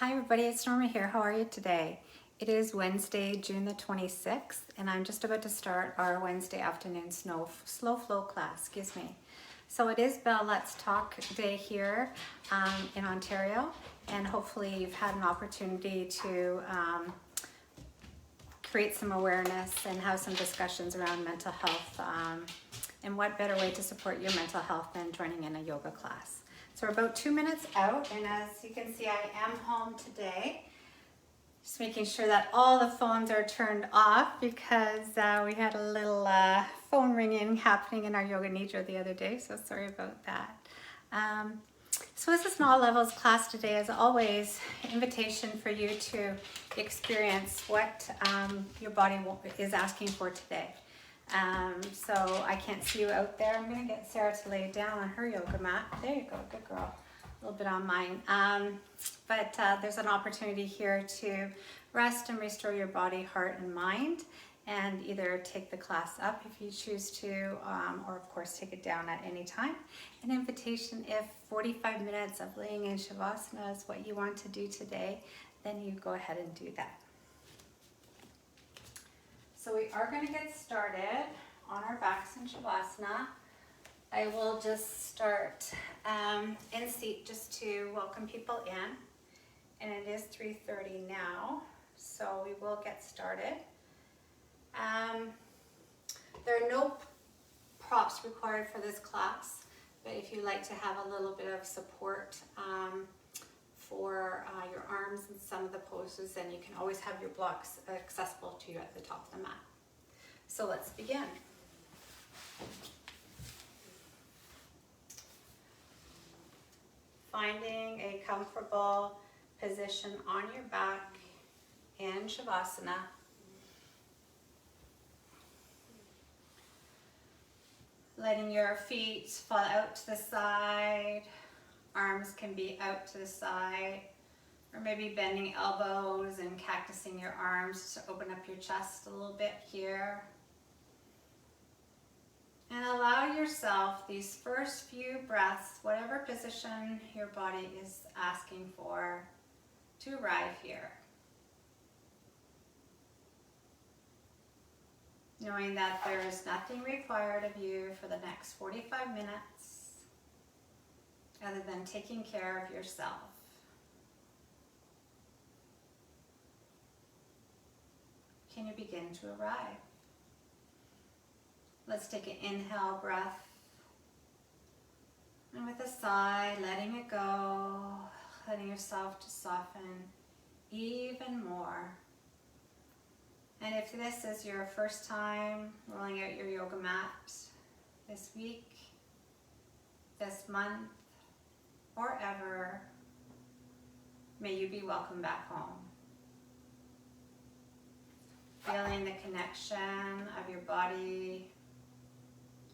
Hi everybody, it's Norma here. How are you today? It is Wednesday, June the 26th, and I'm just about to start our Wednesday afternoon slow flow class, So it is Bell Let's Talk Day here in Ontario, and hopefully you've had an opportunity to create some awareness and have some discussions around mental health. And what better way to support your mental health than joining in a yoga class? So we're about 2 minutes out, and as you can see, I am home today. Just making sure that all the phones are turned off because we had a little phone ringing happening in our yoga nidra the other day, so sorry about that. So this is an all levels class today. As always, invitation for you to experience what your body is asking for today. So I can't see you out there. I'm gonna get Sarah to lay down on her yoga mat. There you go, good girl. A little bit on mine. But there's an opportunity here to rest and restore your body, heart, and mind, and either take the class up if you choose to, or of course take it down at any time. An invitation, if 45 minutes of laying in Shavasana is what you want to do today, then you go ahead and do that. So we are going to get started on our backs in Shavasana. I will just start in seat just to welcome people in. And it is 3:30 now, so we will get started. There are no props required for this class, but if you like to have a little bit of support for your arms and some of the poses, then you can always have your blocks accessible to you at the top of the mat. So let's begin. Finding a comfortable position on your back in Shavasana. Letting your feet fall out to the side. Arms can be out to the side, or maybe bending elbows and cactusing your arms to open up your chest a little bit here. And allow yourself these first few breaths, whatever position your body is asking for, to arrive here. Knowing that there is nothing required of you for the next 45 minutes other than taking care of yourself. Can you begin to arrive? Let's take an inhale breath. And with a sigh, letting it go, letting yourself to soften even more. And if this is your first time rolling out your yoga mat this week, this month, or ever, may you be welcome back home. Feeling the connection of your body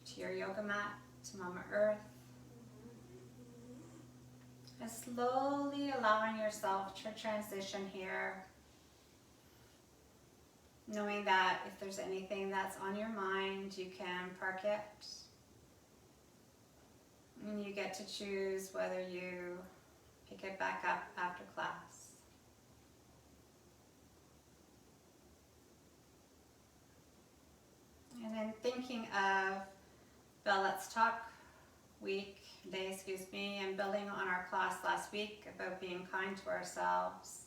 to your yoga mat, to Mama Earth. And slowly allowing yourself to transition here. Knowing that if there's anything that's on your mind, you can park it. And you get to choose whether you pick it back up after class. And then thinking of Bell Let's Talk day, and building on our class last week about being kind to ourselves.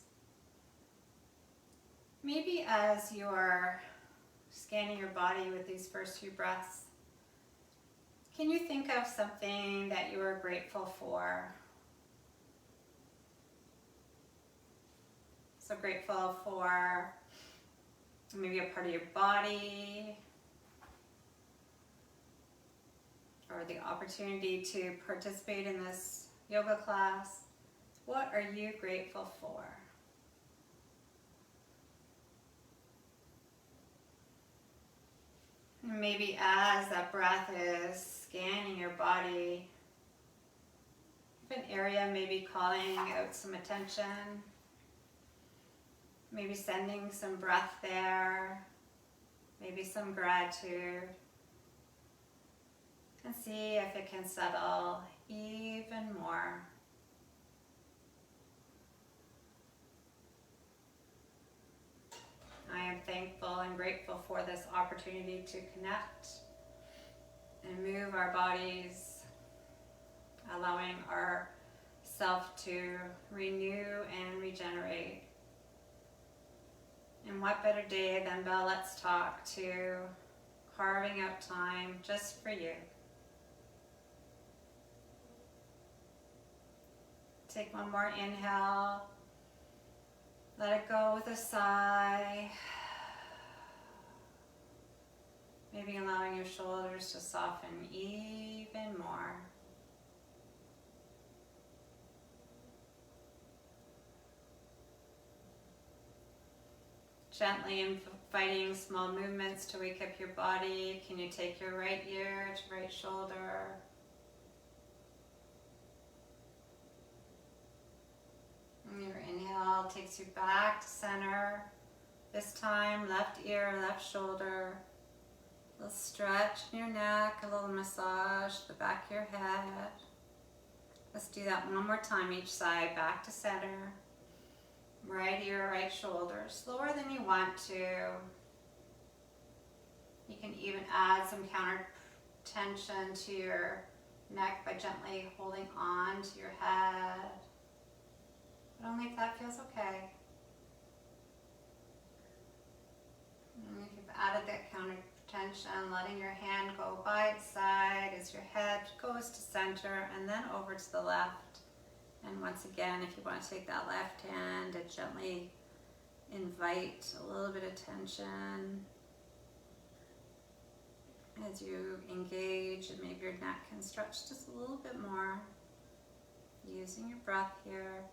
Maybe as you're scanning your body with these first few breaths, can you think of something that you are grateful for? So grateful for maybe a part of your body, or the opportunity to participate in this yoga class. What are you grateful for? And maybe as that breath is scanning your body, if an area may be calling out some attention, maybe sending some breath there, maybe some gratitude. And see if it can settle even more. for this opportunity to connect and move our bodies, allowing our self to renew and regenerate. And what better day than Bell Let's Talk to carving out time just for you. Take one more inhale. Let it go with a sigh. Maybe allowing your shoulders to soften even more. Gently inviting small movements to wake up your body. Can you take your right ear to right shoulder? And your inhale takes you back to center. This time, left ear, left shoulder. A little stretch in your neck, a little massage the back of your head. Let's do that one more time each side, back to center. Right ear, right shoulder, slower than you want to. You can even add some counter tension to your neck by gently holding on to your head. But only if that feels okay. And if you've added that counter tension, letting your hand go by its side as your head goes to center and then over to the left. And once again, if you want to take that left hand and gently invite a little bit of tension as you engage, and maybe your neck can stretch just a little bit more, using your breath here.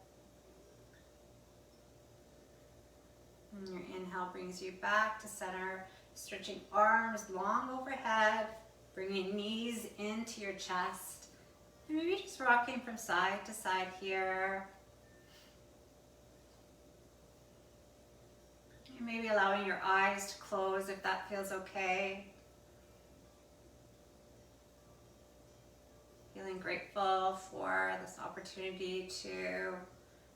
And your inhale brings you back to center, stretching arms long overhead, bringing knees into your chest. And maybe just rocking from side to side here. And maybe allowing your eyes to close if that feels okay. Feeling grateful for this opportunity to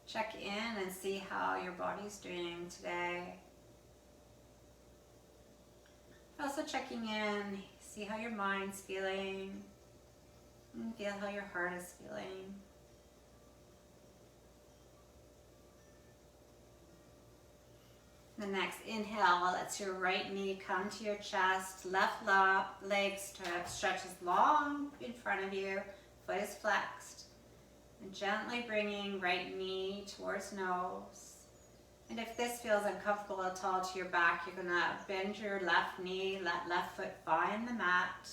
check in and see how your body's doing today. Also checking in, see how your mind's feeling. And feel how your heart is feeling. The next inhale lets your right knee come to your chest, left leg stretches long in front of you, foot is flexed. And gently bringing right knee towards nose. And if this feels uncomfortable at all to your back, you're gonna bend your left knee, let left foot find the mat.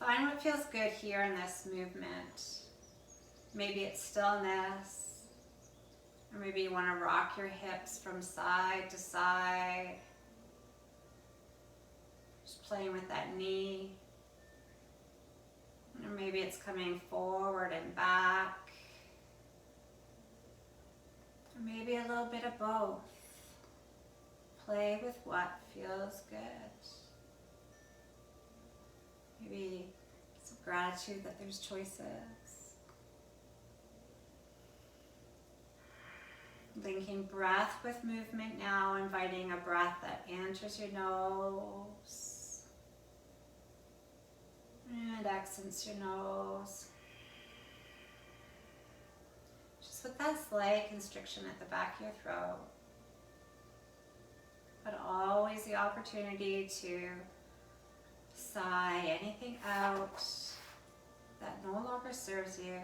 Find what feels good here in this movement. Maybe it's stillness, or maybe you want to rock your hips from side to side. Just playing with that knee. Or maybe it's coming forward and back. Or maybe a little bit of both. Play with what feels good. Maybe some gratitude that there's choices. Linking breath with movement now, inviting a breath that enters your nose and exits your nose. Just with that slight constriction at the back of your throat, but always the opportunity to sigh anything out that no longer serves you,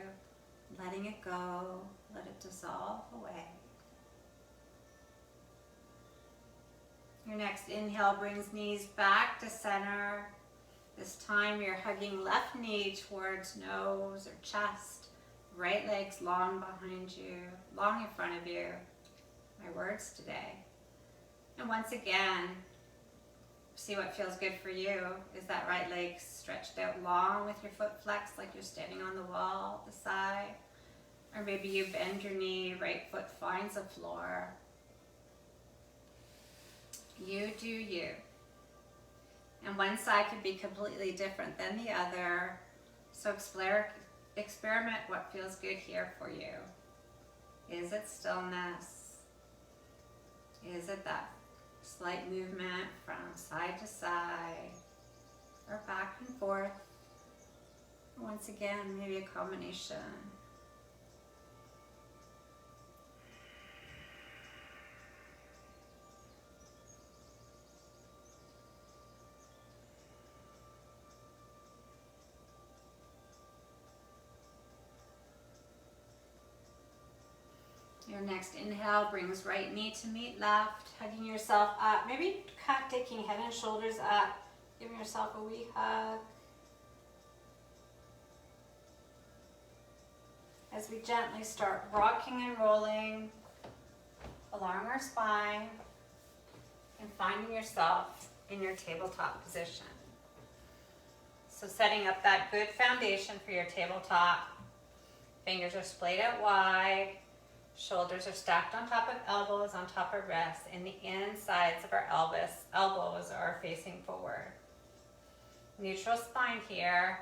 letting it go, let it dissolve away. Your next inhale brings knees back to center. This time you're hugging left knee towards nose or chest, right leg's long behind you, long in front of you. My words today. And once again, see what feels good for you. Is that right leg stretched out long with your foot flexed like you're standing on the wall, the side? Or maybe you bend your knee, right foot finds the floor. You do you. And one side could be completely different than the other. So experiment what feels good here for you. Is it stillness? Is it that Slight movement from side to side or back and forth. Once again, maybe a combination. Your next inhale brings right knee to meet left, hugging yourself up. Maybe taking head and shoulders up, giving yourself a wee hug. As we gently start rocking and rolling along our spine and finding yourself in your tabletop position. So setting up that good foundation for your tabletop. Fingers are splayed out wide. Shoulders are stacked on top of elbows, on top of wrists, and the insides of our elbows are facing forward. Neutral spine here.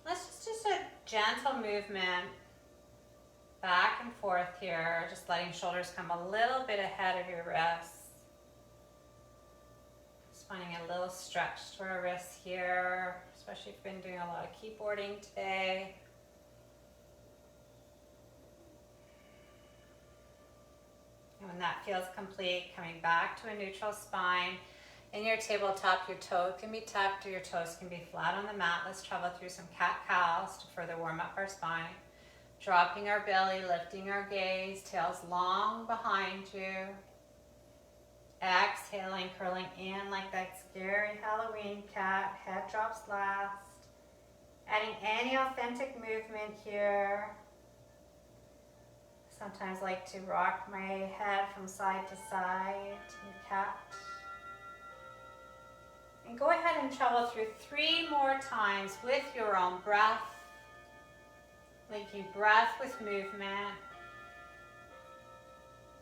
Let's just do a gentle movement back and forth here, just letting shoulders come a little bit ahead of your wrists. Just finding a little stretch to our wrists here, especially if you've been doing a lot of keyboarding today. And when that feels complete, coming back to a neutral spine. In your tabletop, your toes can be tucked or your toes can be flat on the mat. Let's travel through some cat-cows to further warm up our spine. Dropping our belly, lifting our gaze, tails long behind you. Exhaling, curling in like that scary Halloween cat. Head drops last. Adding any authentic movement here. Sometimes like to rock my head from side to side in cat. And go ahead and travel through 3 more times with your own breath. Linking breath with movement.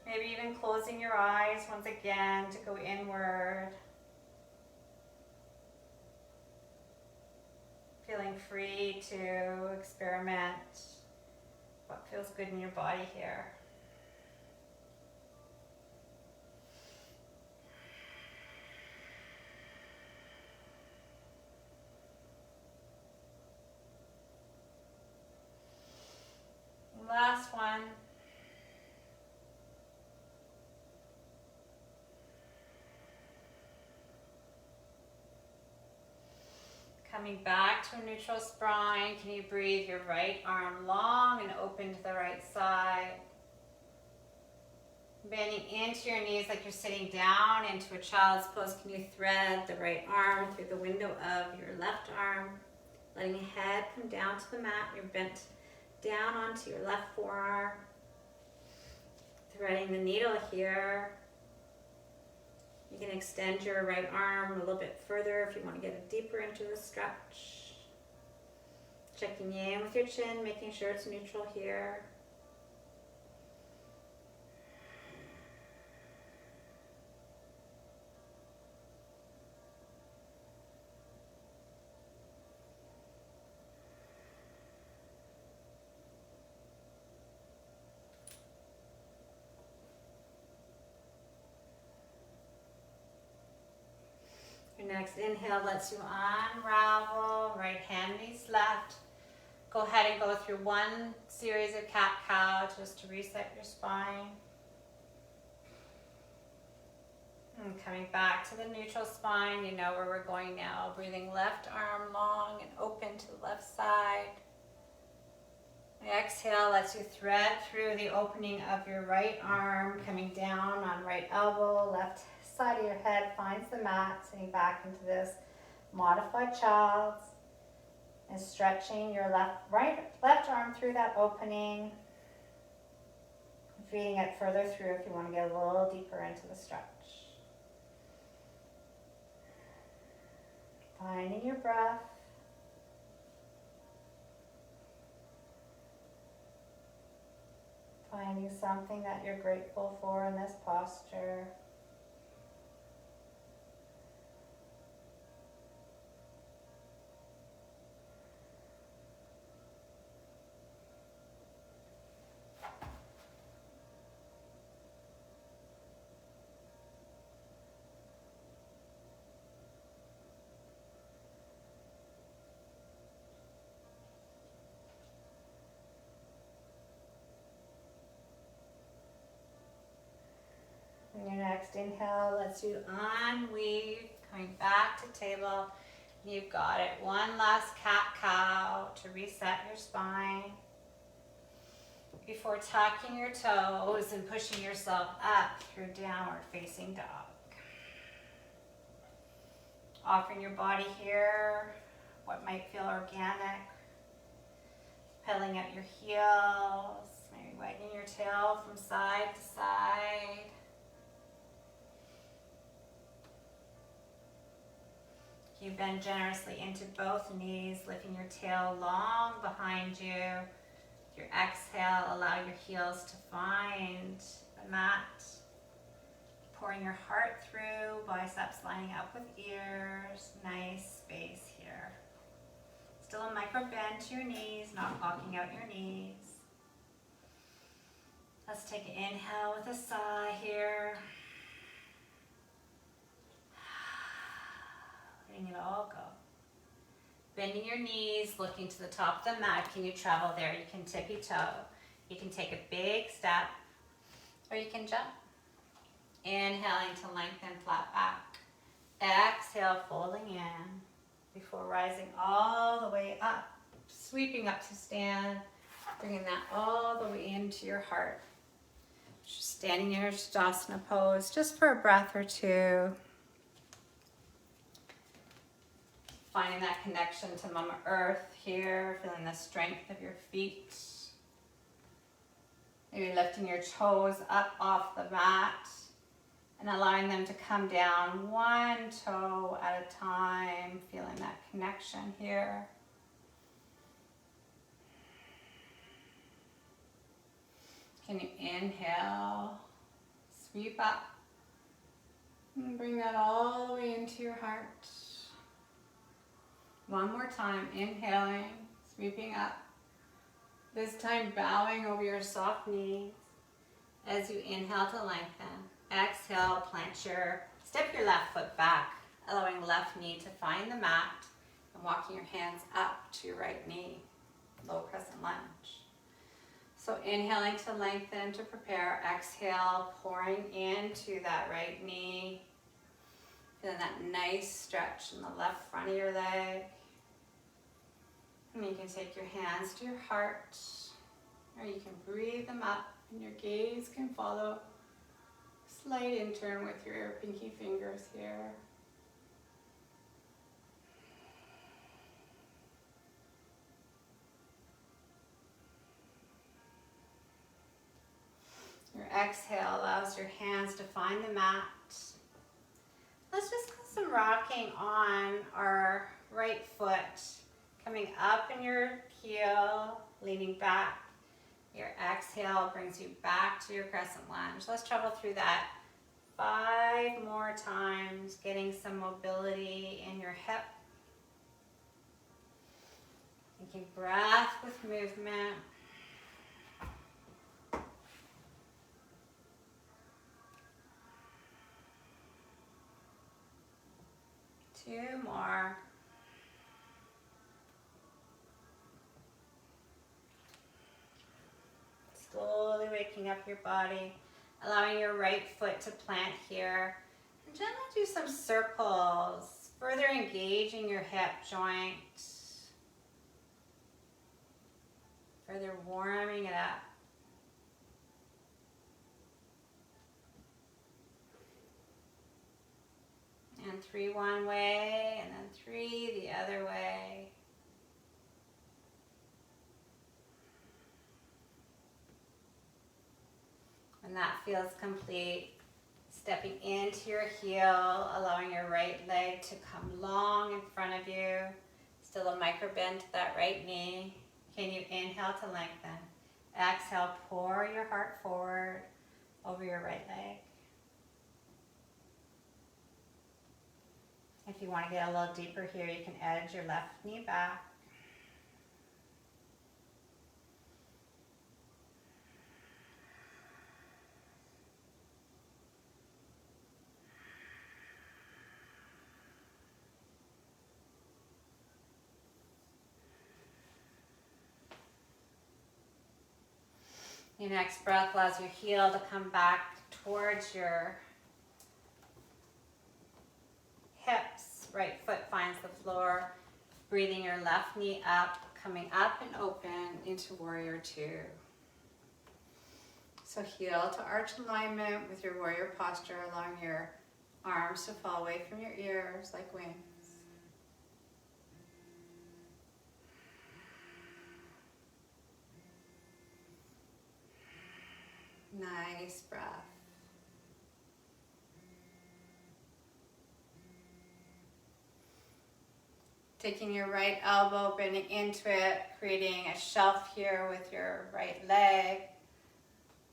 Maybe even closing your eyes once again to go inward. Feeling free to experiment what feels good in your body here. Last one. Coming back to a neutral spine, can you breathe your right arm long and open to the right side? Bending into your knees like you're sitting down into a child's pose. Can you thread the right arm through the window of your left arm? Letting your head come down to the mat. You're bent down onto your left forearm. Threading the needle here. You can extend your right arm a little bit further if you want to get deeper into the stretch. Checking in with your chin, making sure it's neutral here. Your next inhale lets you unravel, right hand meets left. Go ahead and go through one series of cat-cow just to reset your spine. And coming back to the neutral spine, you know where we're going now. Breathing left arm long and open to the left side. The exhale lets you thread through the opening of your right arm, coming down on right elbow, left side of your head finds the mat, sitting back into this modified child's, and stretching your left arm through that opening, feeding it further through if you want to get a little deeper into the stretch. Finding your breath. Finding something that you're grateful for in this posture. Next inhale, let's do unweave, coming back to table. You've got it. One last cat-cow to reset your spine before tucking your toes and pushing yourself up through downward facing dog. Offering your body here what might feel organic. Pedaling out your heels, maybe wagging your tail from side to side. You bend generously into both knees, lifting your tail long behind you. Your exhale, allow your heels to find the mat. Pouring your heart through, biceps lining up with ears. Nice space here. Still a micro bend to your knees, not locking out your knees. Let's take an inhale with a sigh here. Letting it all go. Bending your knees, looking to the top of the mat. Can you travel there? You can tippy toe. You can take a big step, or you can jump. Inhaling to lengthen flat back. Exhale, folding in before rising all the way up. Sweeping up to stand, bringing that all the way into your heart. Just standing in your Shavasana pose just for a breath or two. Finding that connection to Mama Earth here, feeling the strength of your feet. Maybe lifting your toes up off the mat and allowing them to come down one toe at a time, feeling that connection here. Can you inhale, sweep up, and bring that all the way into your heart. One more time, inhaling, sweeping up. This time bowing over your soft knees as you inhale to lengthen. Exhale, step your left foot back, allowing left knee to find the mat and walking your hands up to your right knee, low crescent lunge. So inhaling to lengthen to prepare, exhale, pouring into that right knee. Feeling that nice stretch in the left front of your leg. And you can take your hands to your heart, or you can breathe them up and your gaze can follow. Slight in-turn with your pinky fingers here. Your exhale allows your hands to find the mat. Let's just do some rocking on our right foot. Coming up in your heel, leaning back. Your exhale brings you back to your crescent lunge. Let's travel through that 5 more times, getting some mobility in your hip. Taking breath with movement. Two more. Slowly waking up your body, allowing your right foot to plant here. And gently do some circles, further engaging your hip joint. Further warming it up. And 3 one way, and then 3 the other way. When that feels complete, stepping into your heel, allowing your right leg to come long in front of you. Still a micro bend to that right knee. Can you inhale to lengthen? Exhale, pour your heart forward over your right leg. If you want to get a little deeper here, you can edge your left knee back. Your next breath allows your heel to come back towards your hips, right foot finds the floor, breathing your left knee up, coming up and open into warrior two. So heel to arch alignment with your warrior posture, allowing your arms to fall away from your ears like wings. Nice breath. Taking your right elbow, bending into it, creating a shelf here with your right leg.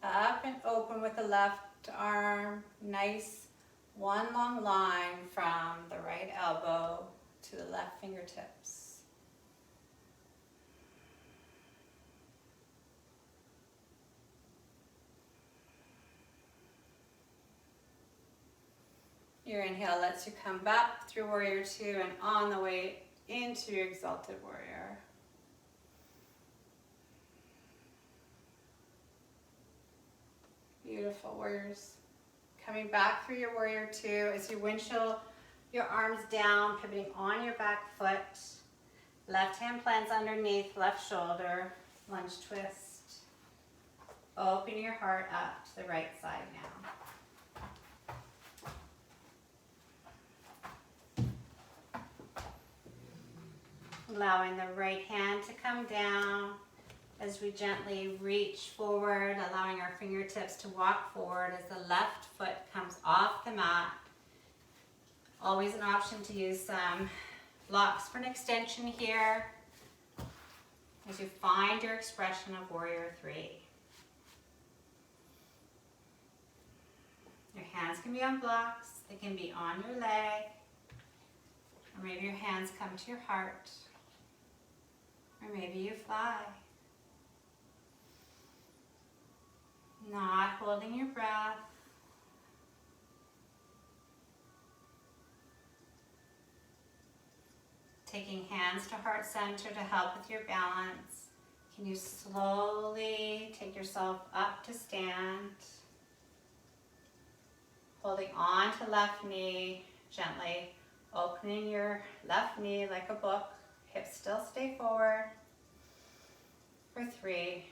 Up and open with the left arm. Nice one long line from the right elbow to the left fingertips. Your inhale lets you come back through warrior two and on the way into your exalted warrior. Beautiful, warriors. Coming back through your warrior two as you windshield your arms down, pivoting on your back foot. Left hand plants underneath left shoulder, lunge twist. Open your heart up to the right side now. Allowing the right hand to come down as we gently reach forward, allowing our fingertips to walk forward as the left foot comes off the mat. Always an option to use some blocks for an extension here as you find your expression of warrior three. Your hands can be on blocks, they can be on your leg, or maybe your hands come to your heart. Or maybe you fly. Not holding your breath. Taking hands to heart center to help with your balance. Can you slowly take yourself up to stand? Holding on to left knee, gently opening your left knee like a book. Hips still stay forward. For 3,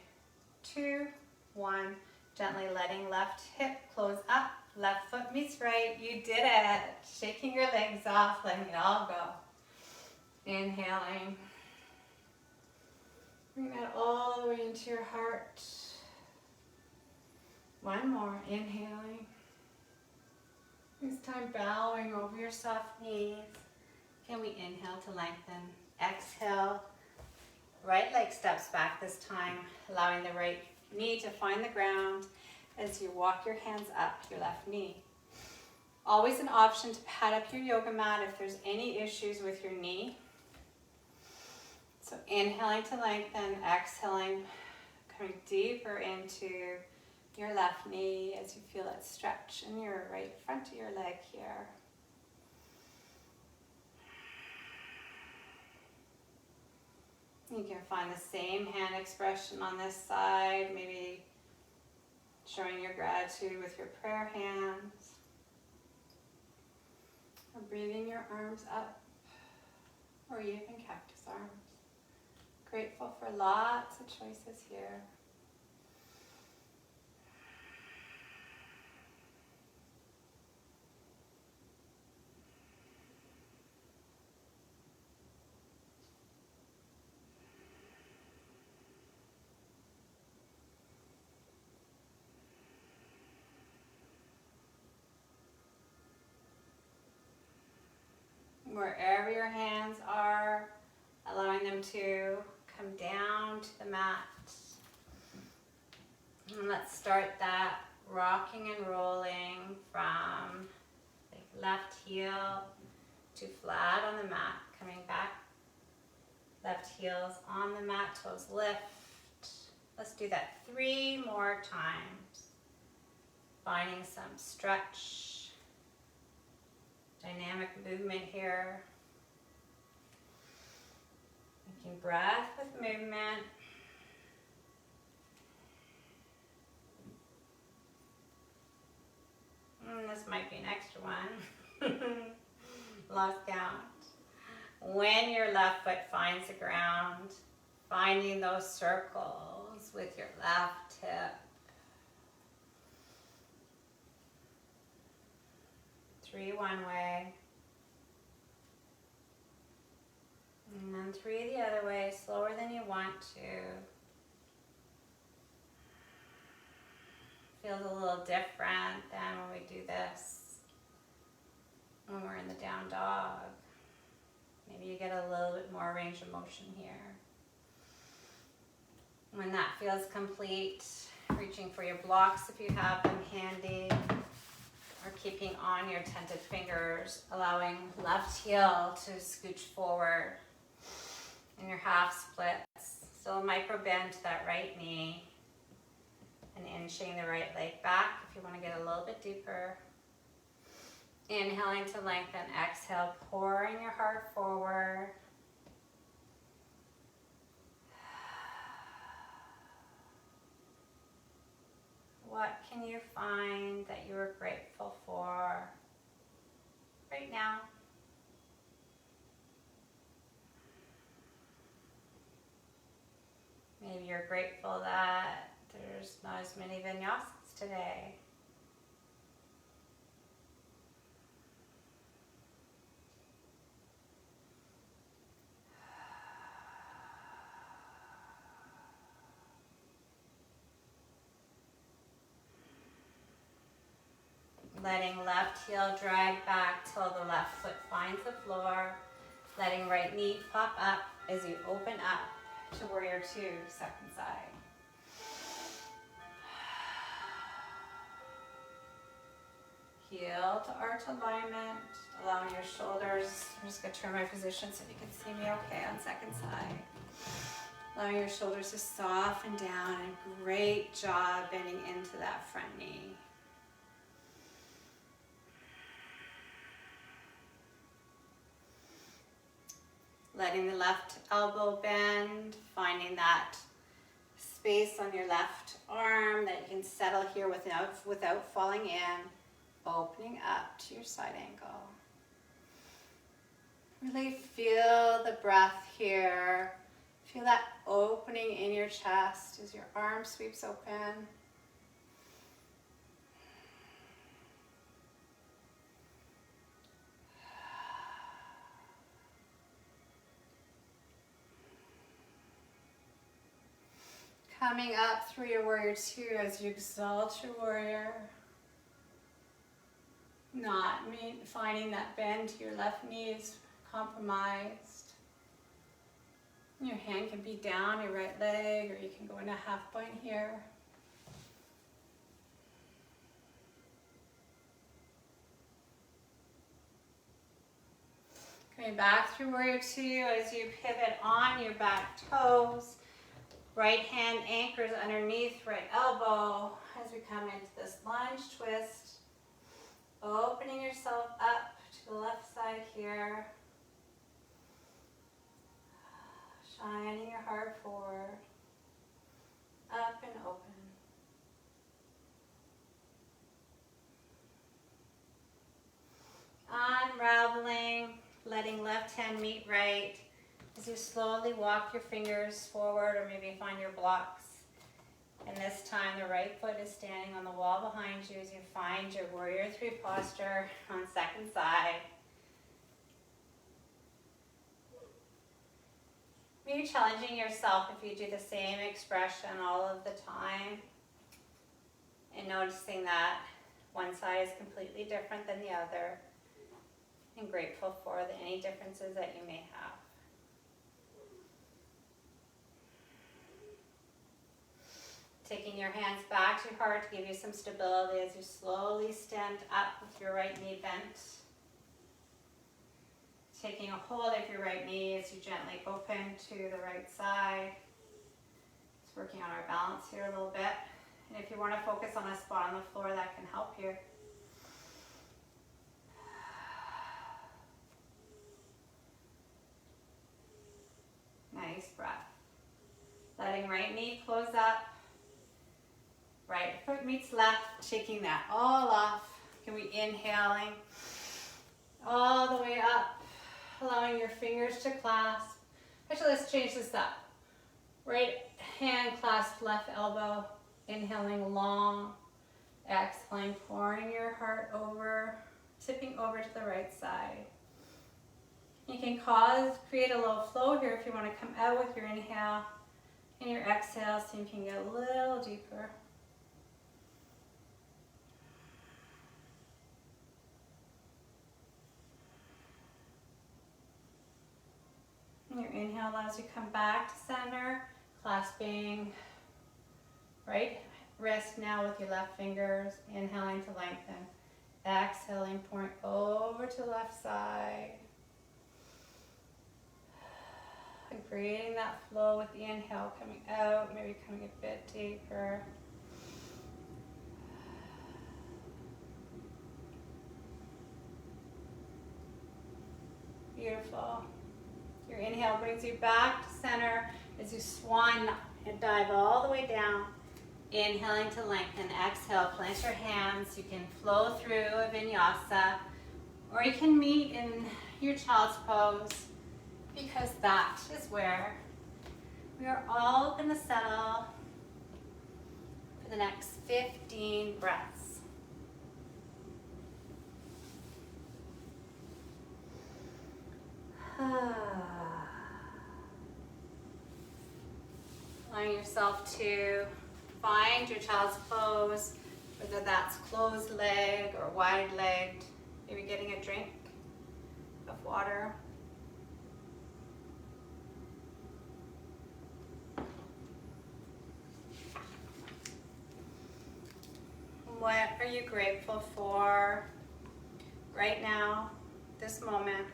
2, 1. Gently letting left hip close up. Left foot meets right. You did it. Shaking your legs off, letting it all go. Inhaling. Bring that all the way into your heart. One more. Inhaling. This time bowing over your soft knees. Can we inhale to lengthen? Exhale, right leg steps back this time, allowing the right knee to find the ground as you walk your hands up your left knee. Always an option to pad up your yoga mat if there's any issues with your knee. So inhaling to lengthen, exhaling, coming deeper into your left knee as you feel it stretch in your right front of your leg here. You can find the same hand expression on this side, maybe showing your gratitude with your prayer hands. Or breathing your arms up, or even cactus arms. Grateful for lots of choices here. Wherever your hands are, allowing them to come down to the mat. And let's start that rocking and rolling from the left heel to flat on the mat, coming back. Left heel's on the mat, toes lift. Let's do that 3 more times. Finding some stretch. Dynamic movement here. Making breath with movement. This might be an extra one. lost count. When your left foot finds the ground, finding those circles with your left hip. 3 one way. And then 3 the other way, slower than you want to. Feels a little different than when we do this when we're in the down dog. Maybe you get a little bit more range of motion here. When that feels complete, reaching for your blocks if you have them handy, or keeping on your tented fingers, allowing left heel to scooch forward in your half splits. So a micro bend to that right knee, and inching the right leg back if you want to get a little bit deeper. Inhaling to lengthen, exhale, pouring your heart forward. What can you find that you are grateful for right now? Maybe you're grateful that there's not as many vinyasas today. Letting left heel drag back till the left foot finds the floor. Letting right knee pop up as you open up to warrior 2, second side. Heel to arch alignment, allowing your shoulders, I'm just going to turn my position so you can see me okay on second side. Allowing your shoulders to soften down, and great job bending into that front knee. Letting the left elbow bend, finding that space on your left arm that you can settle here without falling in. Opening up to your side angle. Really feel the breath here. Feel that opening in your chest as your arm sweeps open. Coming up through your warrior 2 as you exalt your warrior. Not finding that bend to your left knee is compromised. Your hand can be down your right leg, or you can go in a half point here. Coming back through warrior 2 as you pivot on your back toes. Right hand anchors underneath right elbow as we come into this lunge twist. Opening yourself up to the left side here. Shining your heart forward. Up and open. Unraveling, letting left hand meet right as you slowly walk your fingers forward, or maybe find your blocks. And this time the right foot is standing on the wall behind you as you find your warrior 3 posture on second side. Maybe challenging yourself if you do the same expression all of the time, and noticing that one side is completely different than the other, and grateful for any differences that you may have. Taking your hands back to your heart to give you some stability as you slowly stand up with your right knee bent. Taking a hold of your right knee as you gently open to the right side. Just working on our balance here a little bit. And if you want to focus on a spot on the floor, that can help you. Nice breath. Letting right knee close up. Right foot meets left, shaking that all off. Can we inhaling all the way up, allowing your fingers to clasp. Actually, let's change this up. Right hand clasp left elbow, inhaling long, exhaling, pouring your heart over, tipping over to the right side. You can create a little flow here if you want to come out with your inhale and your exhale so you can get a little deeper. And your inhale allows you to come back to center, clasping right wrist now with your left fingers, inhaling to lengthen, exhaling, pouring over to the left side. And creating that flow with the inhale, coming out, maybe coming a bit deeper. Beautiful. Your inhale brings you back to center as you swan and dive all the way down. Inhaling to lengthen, exhale, plant your hands. You can flow through a vinyasa, or you can meet in your child's pose, because that is where we are all going to settle for the next 15 breaths. Allowing yourself to find your child's pose, whether that's closed leg or wide-legged, maybe getting a drink of water. What are you grateful for right now, this moment?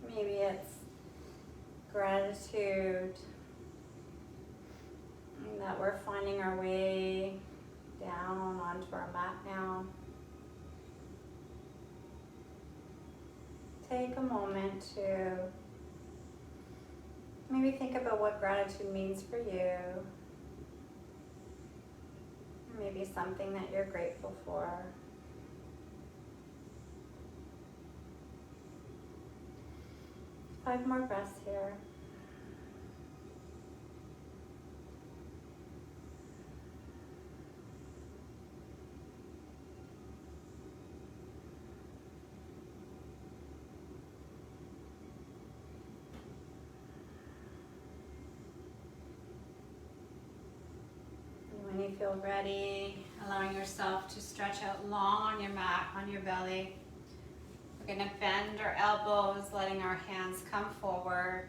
Maybe it's gratitude that we're finding our way down onto our mat now. Take a moment to maybe think about what gratitude means for you. Maybe something that you're grateful for. 5 more breaths here. And when you feel ready, allowing yourself to stretch out long on your mat, on your belly. We're going to bend our elbows, letting our hands come forward.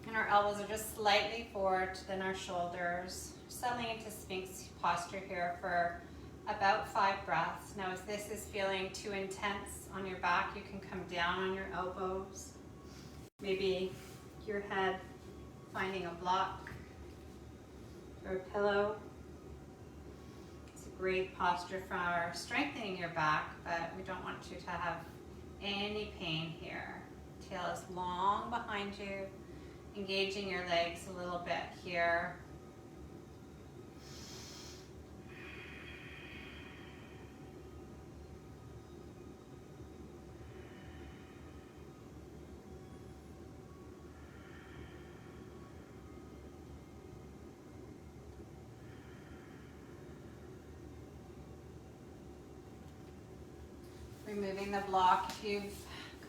And our elbows are just slightly forward than our shoulders. Settling into Sphinx posture here for about 5 breaths. Now if this is feeling too intense on your back, you can come down on your elbows. Maybe your head finding a block or a pillow. It's a great posture for strengthening your back, but we don't want you to have any pain here. Tail is long behind you, engaging your legs a little bit here. Removing the block. If you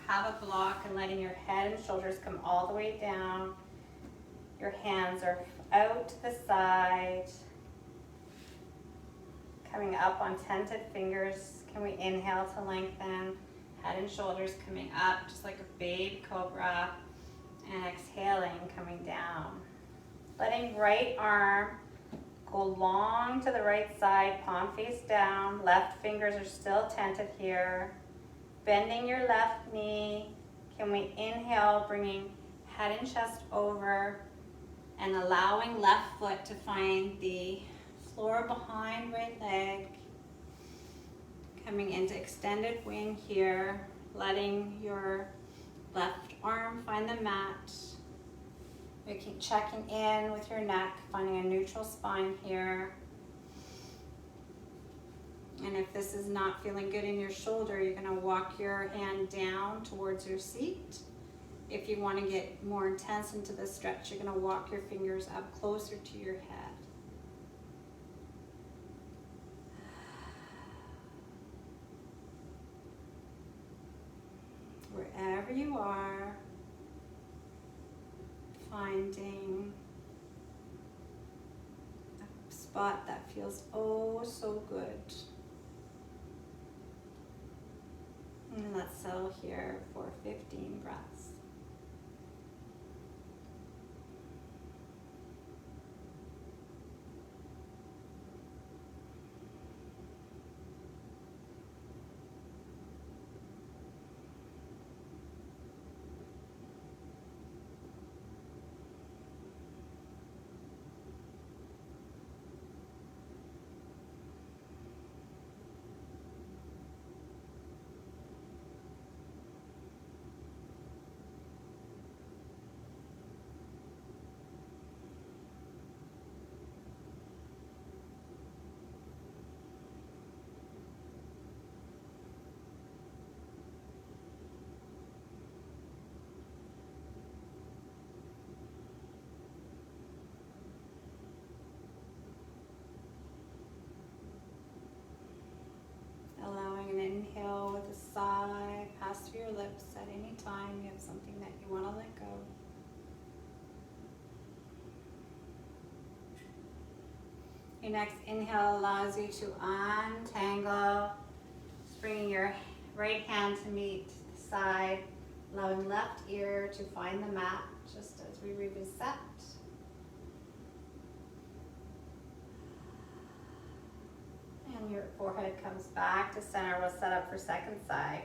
have a block, and letting your head and shoulders come all the way down. Your hands are out to the side. Coming up on tented fingers. Can we inhale to lengthen? Head and shoulders coming up just like a baby cobra. And exhaling, coming down. Letting right arm go long to the right side, palm face down. Left fingers are still tented here. Bending your left knee. Can we inhale, bringing head and chest over and allowing left foot to find the floor behind right leg. Coming into extended wing here, letting your left arm find the mat. Keep checking in with your neck, finding a neutral spine here. And if this is not feeling good in your shoulder, you're going to walk your hand down towards your seat. If you want to get more intense into the stretch, you're going to walk your fingers up closer to your head. Wherever you are, finding a spot that feels oh so good. And let's settle here for 15 breaths. Allowing an inhale with a sigh pass through your lips at any time you have something that you want to let go. Your next inhale allows you to untangle, just bringing your right hand to meet the side, allowing left ear to find the mat just as we reset. And your forehead comes back to center. We'll set up for second side.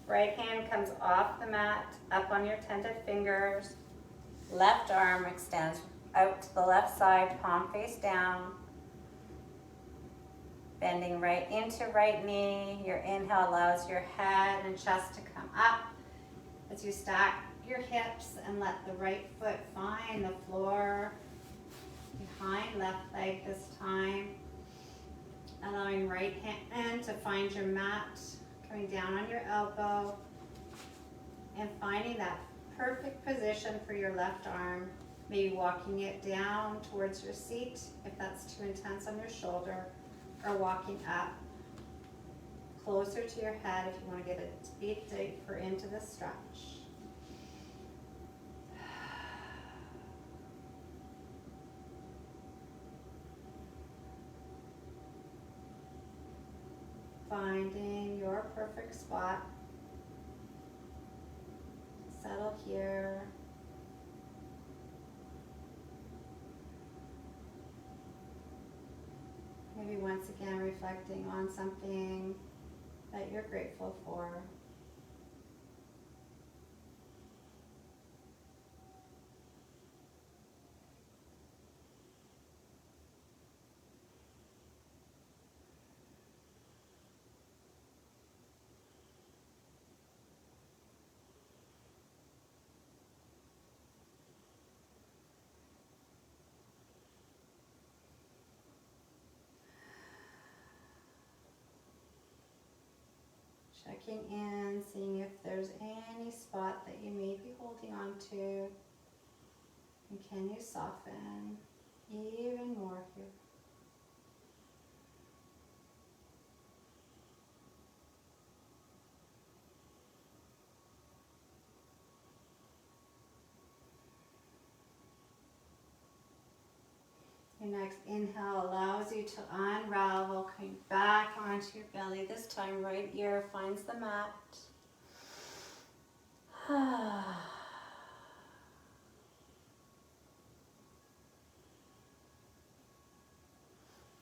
Right hand comes off the mat, up on your tented fingers. Left arm extends out to the left side, palm face down. Bending right into right knee. Your inhale allows your head and chest to come up as you stack your hips and let the right foot find the floor behind left leg this time. Allowing right hand to find your mat, coming down on your elbow and finding that perfect position for your left arm. Maybe walking it down towards your seat if that's too intense on your shoulder, or walking up closer to your head if you want to get a bit deeper into the stretch. Finding your perfect spot. Settle here. Maybe once again reflecting on something that you're grateful for. Checking in, seeing if there's any spot that you may be holding on to. And can you soften even more here? Your next inhale allows you to unravel, coming back onto your belly. This time, right ear finds the mat.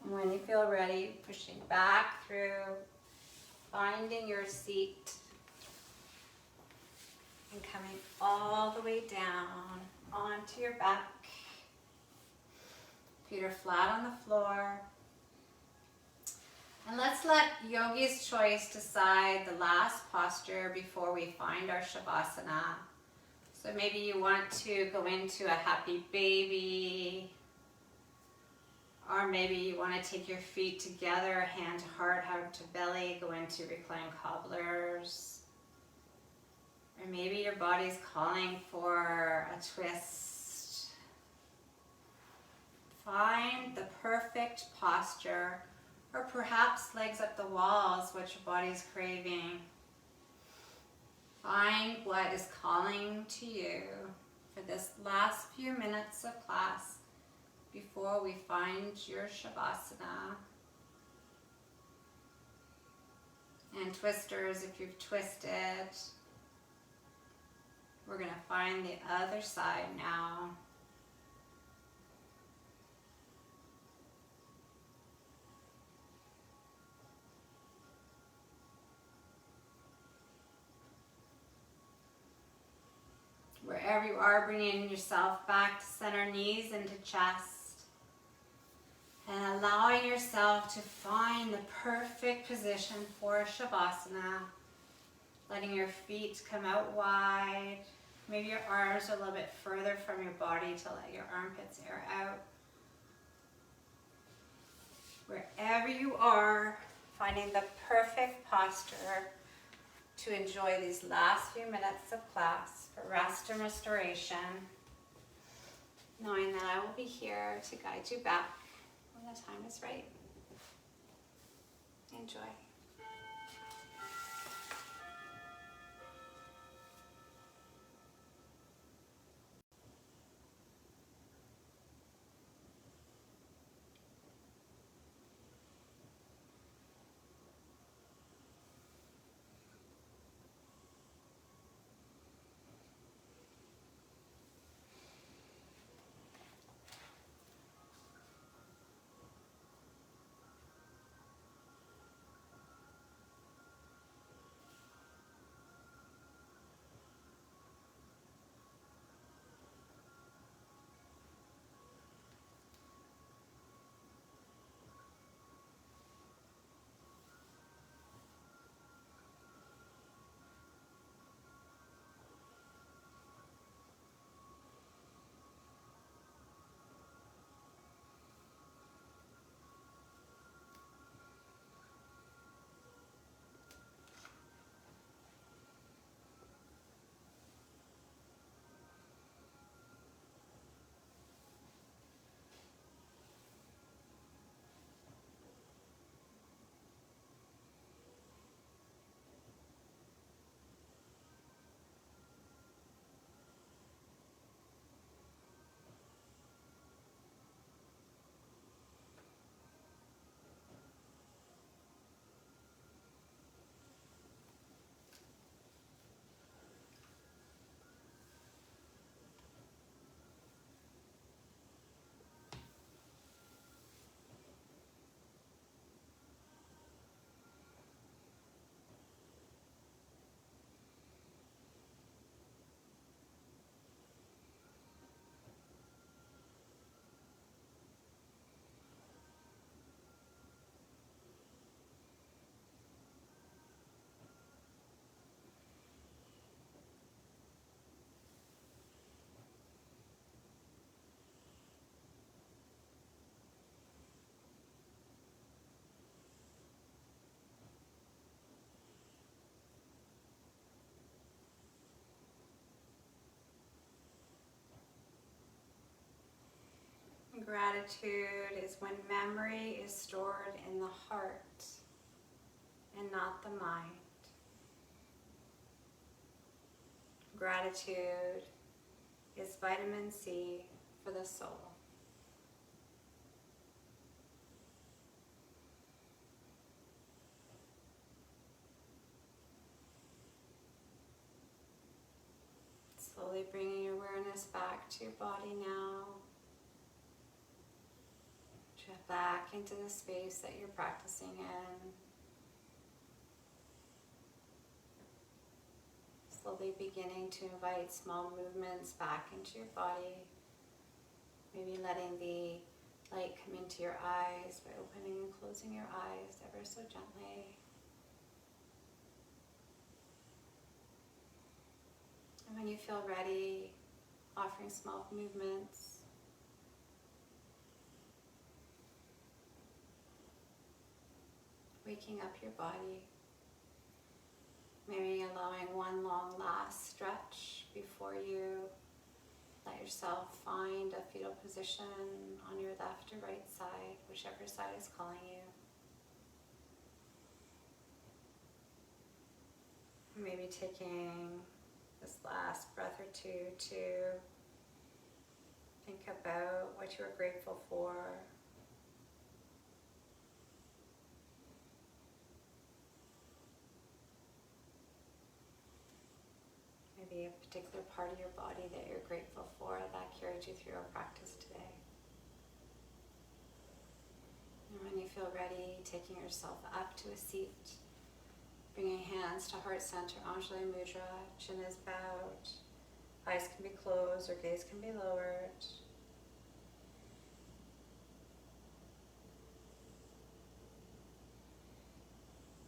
And when you feel ready, pushing back through, finding your seat, and coming all the way down onto your back. Feet are flat on the floor. And let's let Yogi's Choice decide the last posture before we find our Shavasana. So maybe you want to go into a happy baby, or maybe you want to take your feet together, hand to heart, heart to belly, go into reclined cobblers. Or maybe your body's calling for a twist. Find the perfect posture, or perhaps legs up the walls, what your body's craving. Find what is calling to you for this last few minutes of class before we find your Shavasana. And twisters, if you've twisted, we're going to find the other side now. Wherever you are, bringing yourself back to center, knees into chest. And allowing yourself to find the perfect position for Shavasana. Letting your feet come out wide. Maybe your arms are a little bit further from your body to let your armpits air out. Wherever you are, finding the perfect posture to enjoy these last few minutes of class for rest and restoration. Knowing that I will be here to guide you back when the time is right. Enjoy. Gratitude is when memory is stored in the heart and not the mind. Gratitude is vitamin C for the soul. Slowly bringing your awareness back to your body now. Drift back into the space that you're practicing in. Slowly beginning to invite small movements back into your body. Maybe letting the Light coming to your eyes by opening and closing your eyes ever so gently. And when you feel ready, offering small movements. Waking up your body. Maybe allowing one long last stretch before you let yourself find a fetal position on your left or right side, whichever side is calling you. Maybe taking this last breath or two to think about what you are grateful for. Maybe a particular part of your body that you're grateful for that carried you through our practice today. And when you feel ready, taking yourself up to a seat, bringing hands to heart center, Anjali Mudra, chin is bowed, eyes can be closed or gaze can be lowered.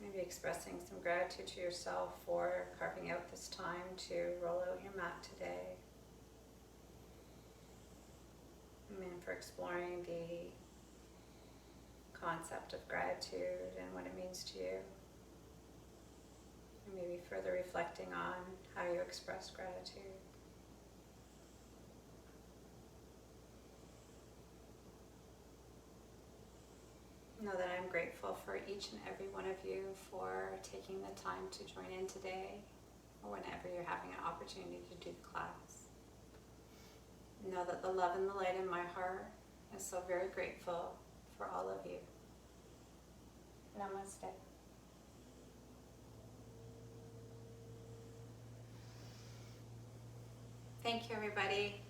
Maybe expressing some gratitude to yourself for carving out this time to roll out your mat today. And for exploring the concept of gratitude and what it means to you. And maybe further reflecting on how you express gratitude. Know that I'm grateful for each and every one of you for taking the time to join in today or whenever you're having an opportunity to do the class. Know that the love and the light in my heart is so very grateful for all of you. Namaste. Thank you, everybody.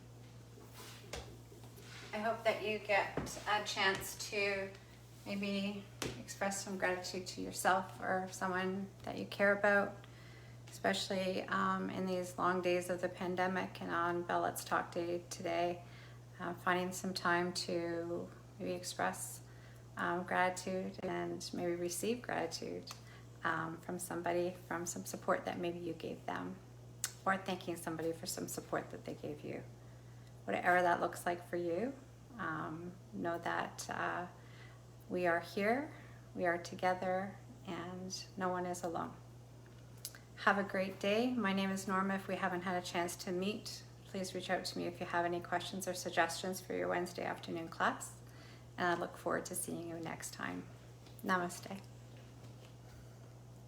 I hope that you get a chance to maybe express some gratitude to yourself or someone that you care about, especially in these long days of the pandemic and on Bell Let's Talk Day today. Finding some time to maybe express gratitude and maybe receive gratitude from somebody, from some support that maybe you gave them, or thanking somebody for some support that they gave you. Whatever that looks like for you, know that we are here, we are together, and no one is alone. Have a great day. My name is Norma. If we haven't had a chance to meet, please reach out to me if you have any questions or suggestions for your Wednesday afternoon class. And I look forward to seeing you next time. Namaste.